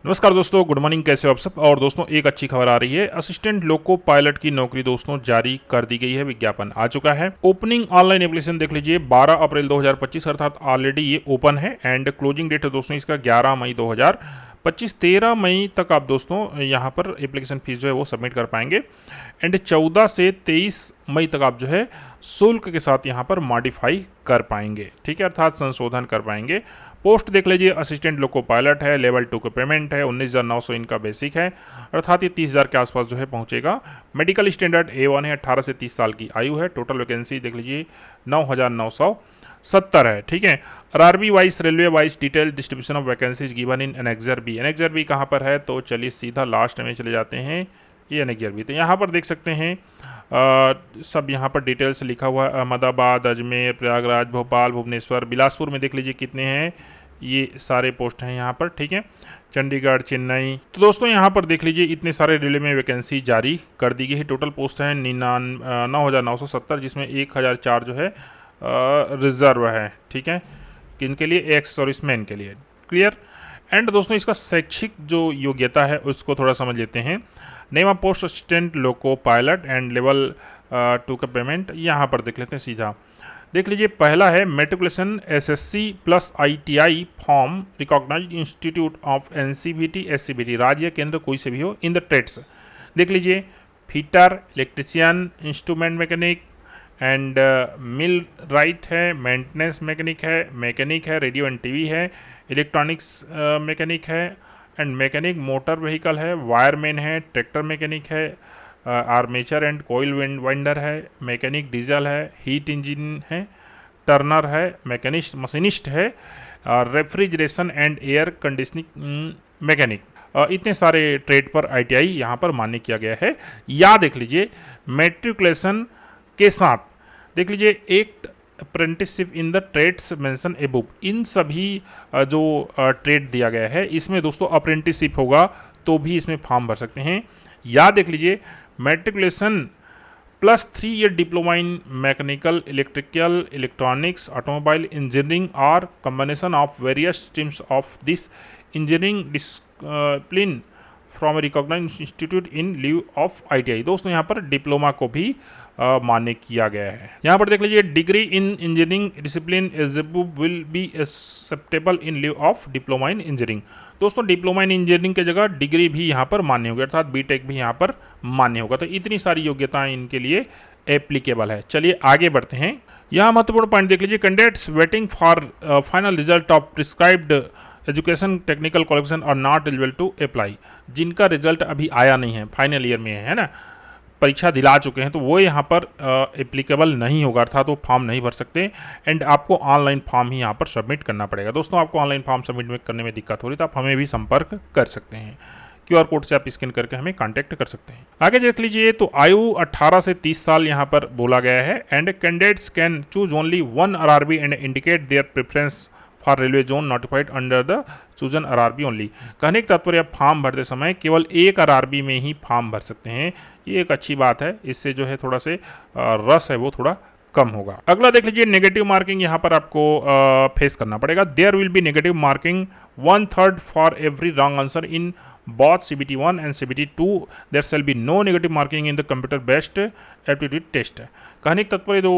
नमस्कार दोस्तों, good morning. कैसे हो आप सब। और दोस्तों एक अच्छी खबर आ रही है, असिस्टेंट लोको पायलट की नौकरी दोस्तों जारी कर दी गई है। विज्ञापन आ चुका है। ओपनिंग ऑनलाइन एप्लीकेशन देख लीजिए 12 अप्रैल 2025 अर्थात ऑलरेडी ये ओपन है एंड क्लोजिंग डेट है दोस्तों इसका 11 मई 2025। 13 मई तक आप दोस्तों यहाँ पर एप्लीकेशन फीस जो है वो सबमिट कर पाएंगे एंड 14 से 23 मई तक आप जो है शुल्क के साथ यहाँ पर मॉडिफाई कर पाएंगे, ठीक है, अर्थात संशोधन कर पाएंगे। पोस्ट देख लीजिए, असिस्टेंट लोको पायलट है, लेवल 2 का पेमेंट है, 19,900 इनका बेसिक है, अर्थात ये 30,000 के आसपास जो है पहुंचेगा। मेडिकल स्टैंडर्ड A1 है, 18 से 30 साल की आयु है। टोटल वैकेंसी देख लीजिए 9,970 है, ठीक है। RRB wise, railway wise detail distribution of vacancies given in annexure B. Annexure B कहाँ पर है, तो चलिए सीधा लास्ट में चले जाते हैं, ये एनेक्सर बी। तो यहाँ पर देख सकते हैं सब यहाँ पर डिटेल्स लिखा हुआ है। अहमदाबाद, अजमेर, प्रयागराज, भोपाल, भुवनेश्वर, बिलासपुर में देख लीजिए कितने हैं, ये सारे पोस्ट हैं यहाँ पर, ठीक है। चंडीगढ़, चेन्नई। तो दोस्तों यहाँ पर देख लीजिए इतने सारे रेलवे में वैकेंसी जारी कर दी गई है। टोटल पोस्ट हैं 9,970, जिसमें 1,004 जो है रिजर्व है, ठीक है, किनके लिए, एक्स सर्विसमैन के लिए। क्लियर। एंड दोस्तों इसका शैक्षिक जो योग्यता है उसको थोड़ा समझ लेते हैं। Name of post assistant loco pilot and level 2 का पेमेंट यहाँ पर देख लेते हैं सीधा। देख लीजिए पहला है matriculation SSC plus ITI from recognized institute of NCVT SCVT, राज्य केंद्र कोई से भी हो, इन द ट्रेड्स। देख लीजिए fitter, electrician, instrument mechanic and millwright है, मेंटेनेंस मैकेनिक है, रेडियो एंड टीवी है, इलेक्ट्रॉनिक्स मैकेनिक है एंड मैकेनिक मोटर व्हीकल है, वायरमैन है, ट्रैक्टर मैकेनिक है, आर्मेचर एंड कोयल वाइंडर है, मैकेनिक डीजल है, हीट इंजन है, टर्नर है, मैकेनिस्ट मशीनिस्ट है, refrigeration and air conditioning mechanic. इतने सारे ट्रेड पर ITI यहाँ पर मान्य किया गया है। या देख लीजिए मेट्रिकुलेशन के साथ देख लीजिए एक apprenticeship in the trades mention above, इन सभी जो ट्रेड दिया गया है इसमें दोस्तों अप्रेंटिसशिप होगा तो भी इसमें फॉर्म भर सकते हैं। या देख लीजिए matriculation plus 3 year diploma in mechanical, electrical, electronics, automobile engineering और combination of various streams of this engineering discipline from a recognized institute in leave of ITI। दोस्तों यहाँ पर डिप्लोमा को भी मान्य किया गया है। यहाँ पर देख लीजिए degree in engineering discipline will be acceptable in leave of diploma in engineering. दोस्तों डिप्लोमा इन इंजीनियरिंग की जगह डिग्री भी यहाँ पर मान्य होगी, अर्थात BTech भी यहाँ पर मान्य होगा। तो इतनी सारी योग्यताएं इनके लिए एप्लीकेबल है। चलिए आगे बढ़ते हैं। यहाँ महत्वपूर्ण पॉइंट देख लीजिए, candidates waiting for final result of prescribed education technical qualification और नॉट एलिजिबल टू अप्लाई। जिनका रिजल्ट अभी आया नहीं है, फाइनल ईयर में है ना, परीक्षा दिला चुके हैं, तो वो यहाँ पर एप्लीकेबल नहीं होगा, अर्थात वो फॉर्म नहीं भर सकते एंड आपको ऑनलाइन फॉर्म ही यहाँ पर सबमिट करना पड़ेगा। दोस्तों आपको ऑनलाइन फॉर्म सबमिट करने में दिक्कत हो रही तो आप हमें भी संपर्क कर सकते हैं, QR कोड से आप स्कैन करके हमें कांटेक्ट कर सकते हैं। आगे देख लीजिए तो आयु 18 से 30 साल यहाँ पर बोला गया है and candidates can choose only one RRB and indicate their preference for railway zone notified under the chosen RRB only. कहने का तात्पर्य आप फॉर्म भरते समय केवल एक RRB में ही फॉर्म भर सकते हैं, ये एक अच्छी बात है। इससे जो है थोड़ा से रस है वो थोड़ा कम होगा। अगला देख लीजिए नेगेटिव मार्किंग यहाँ पर आपको फेस करना पड़ेगा। There will be negative marking 1/3 for every wrong answer in both CBT1 and CBT2. There shall be no negative marking in the computer based aptitude test। कहने का तात्पर्य जो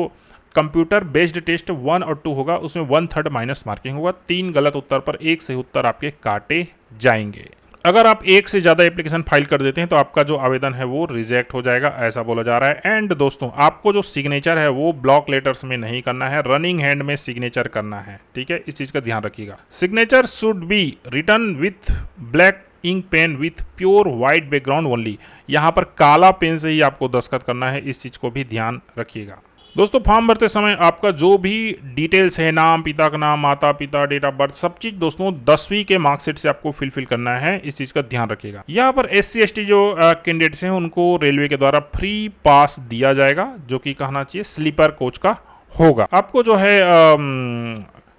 कंप्यूटर बेस्ड टेस्ट 1 और 2 होगा उसमें 1/3 माइनस मार्किंग होगा। 3 गलत उत्तर पर 1 सही उत्तर आपके काटे जाएंगे। अगर आप एक से ज़्यादा एप्लीकेशन फाइल कर देते हैं तो आपका जो आवेदन है वो रिजेक्ट हो जाएगा, ऐसा बोला जा रहा है। एंड दोस्तों आपको जो सिग्नेचर है वो ब्लॉक लेटर्स में नहीं करना है, रनिंग हैंड में सिग्नेचर करना है, ठीक है, इस चीज़ का ध्यान रखिएगा। Signature should be written with black ink pen with pure white background only. यहाँ पर काला पेन से ही आपको दस्तखत करना है, इस चीज़ को भी ध्यान रखिएगा। दोस्तों फॉर्म भरते समय आपका जो भी डिटेल्स है, नाम, पिता का नाम, माता पिता, डेट ऑफ बर्थ, सब चीज़ दोस्तों 10वीं के मार्कशीट से आपको फिल करना है, इस चीज़ का ध्यान रखिएगा। यहाँ पर SC ST जो कैंडिडेट्स हैं उनको रेलवे के द्वारा फ्री पास दिया जाएगा, जो कि कहना चाहिए स्लीपर कोच का होगा। आपको जो है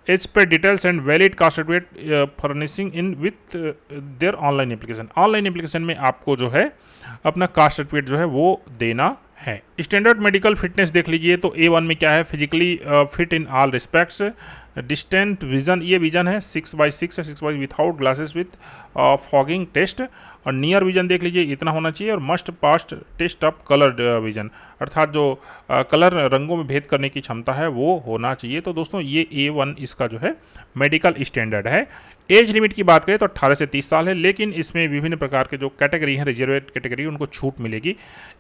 एज पे details and valid caste certificate furnishing in with their online application. Online application में आपको जो है अपना कास्ट सर्टिफिकेट जो है वो देना है। स्टैंडर्ड मेडिकल फिटनेस देख लीजिए तो A1 में क्या है, physically fit in all respects, distant vision, ये विजन है 6/6 है, 6 without glasses with fogging test, और नियर विजन देख लीजिए इतना होना चाहिए, और must past test of colour vision, अर्थात जो कलर रंगों में भेद करने की क्षमता है वो होना चाहिए। तो दोस्तों ये A1 इसका जो है मेडिकल स्टैंडर्ड है। एज लिमिट की बात करें तो 18 से 30 साल है, लेकिन इसमें विभिन्न प्रकार के जो कैटेगरी हैं, रिजर्वेड कैटेगरी, उनको छूट मिलेगी।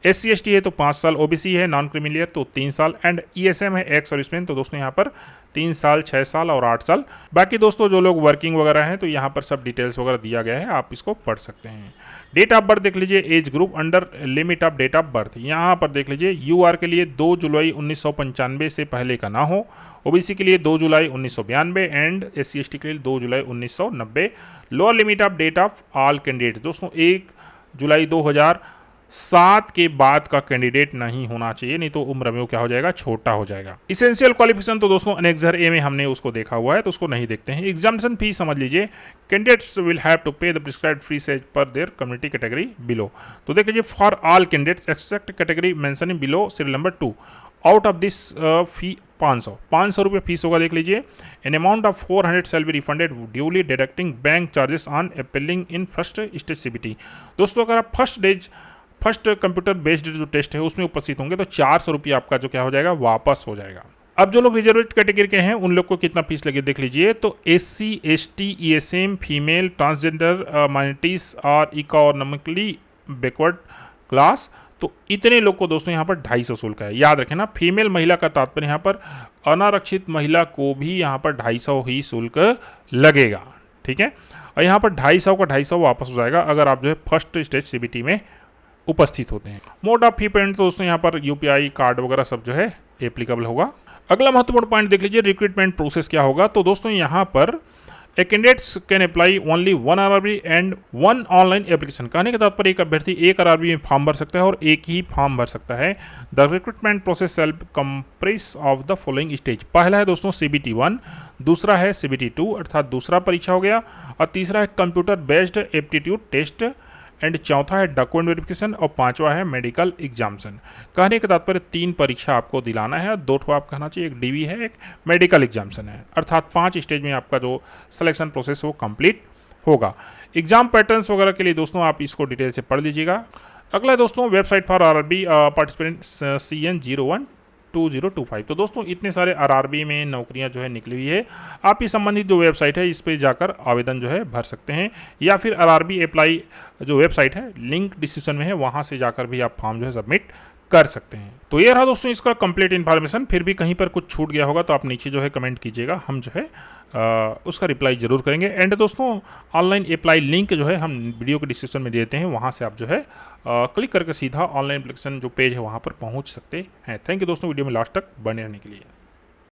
SC ST है तो 5 साल, OBC है नॉन क्रिमिलियर तो 3 साल, एंड ESM है एक्स सर्विसमैन, तो दोस्तों यहाँ पर 3 साल, 6 साल और 8 साल। बाकी दोस्तों जो लोग वर्किंग वगैरह हैं तो यहाँ पर सब डिटेल्स वगैरह दिया गया है, आप इसको पढ़ सकते हैं। डेट ऑफ बर्थ देख लीजिए, age group under limit of date of birth, यहाँ पर देख लीजिए UR के लिए 2 जुलाई 1995 से पहले का ना हो, OBC के लिए 2 जुलाई 1992 एंड SC ST के लिए 2 जुलाई 1990। Lower limit of date of all candidate दोस्तों 1 जुलाई 2007 के बाद का कैंडिडेट नहीं होना चाहिए, नहीं तो उम्र में वो क्या हो जाएगा, छोटा हो जाएगा। इसेंशियल क्वालिफिकेशन तो दोस्तों अनेक्जर ए में हमने उसको देखा हुआ है, तो उसको नहीं देखते हैं। एग्जामिनेशन फीस समझ लीजिए, candidates will have to pay the prescribed fees as per there community category below. तो देख लीजिए, for all candidates except category mentioning below serial number 2, out of this fee 500 रुपये फीस होगा। देख लीजिए, an amount of 400 shall be refunded duly deducting bank charges on appealing in first stage CBT। दोस्तों अगर आप फर्स्ट कंप्यूटर बेस्ड जो test है उसमें उपस्थित होंगे तो 400 रुपये आपका जो क्या हो जाएगा, वापस हो जाएगा। अब जो लोग रिजर्वेड कैटेगरी के हैं उन लोग को कितना फीस लगे देख लीजिए, तो SC ST ESM female transgender minorities और इकोनॉमिकली बैकवर्ड क्लास, तो इतने लोग को दोस्तों यहाँ पर 250 शुल्क है। याद रखें ना, फीमेल महिला का तात्पर्य यहाँ पर अनारक्षित महिला को भी यहाँ पर 250 ही शुल्क लगेगा, ठीक है। और यहाँ पर 250 का 250 वापस हो जाएगा अगर आप जो है फर्स्ट स्टेज CBT में उपस्थित होते हैं। मोड ऑफ फी पेमेंट तो दोस्तों यहाँ पर UPI कार्ड वगैरह सब जो है एप्लीकेबल होगा। अगला महत्वपूर्ण पॉइंट देख लीजिए, रिक्रूटमेंट प्रोसेस क्या होगा। तो दोस्तों यहाँ पर candidates can apply only 1 RRB and 1 online application. कहने के तात्पर्य एक अभ्यर्थी 1 RRB में फॉर्म भर सकता है और एक ही फॉर्म भर सकता है। The recruitment process self compress of the following stage. पहला है दोस्तों CBT 1, दूसरा है CBT 2 अर्थात दूसरा परीक्षा हो गया, और तीसरा है computer based aptitude test, and चौथा है डॉक्यूमेंट वेरिफिकेशन, और पांचवा है मेडिकल एग्जामिनेशन। कहने के तात्पर्य 3 परीक्षा आपको दिलाना है, 2 ठो आप कहना चाहिए, एक DV है, एक मेडिकल एग्जामिनेशन है, अर्थात 5 स्टेज में आपका जो सिलेक्शन प्रोसेस वो कंप्लीट होगा। एग्जाम पैटर्न्स वगैरह के लिए दोस्तों आप इसको डिटेल से पढ़ लीजिएगा। अगला है दोस्तों website for RRB participant CN012025। तो दोस्तों इतने सारे RRB में नौकरियां जो है निकली हुई है, आप इस संबंधित जो वेबसाइट है इस पर जाकर आवेदन जो है भर सकते हैं, या फिर RRB अप्लाई जो वेबसाइट है लिंक डिस्क्रिप्शन में है, वहां से जाकर भी आप फॉर्म जो है सबमिट कर सकते हैं। तो ये रहा दोस्तों इसका कंप्लीट इन्फॉर्मेशन। फिर भी कहीं पर कुछ छूट गया होगा तो आप नीचे जो है कमेंट कीजिएगा, हम जो है उसका रिप्लाई जरूर करेंगे। एंड दोस्तों ऑनलाइन अप्लाई लिंक जो है हम वीडियो के डिस्क्रिप्शन में देते हैं, वहाँ से आप जो है क्लिक करके सीधा ऑनलाइन एप्लीकेशन जो पेज है वहाँ पर पहुँच सकते हैं। थैंक यू दोस्तों वीडियो में लास्ट तक बने रहने के लिए।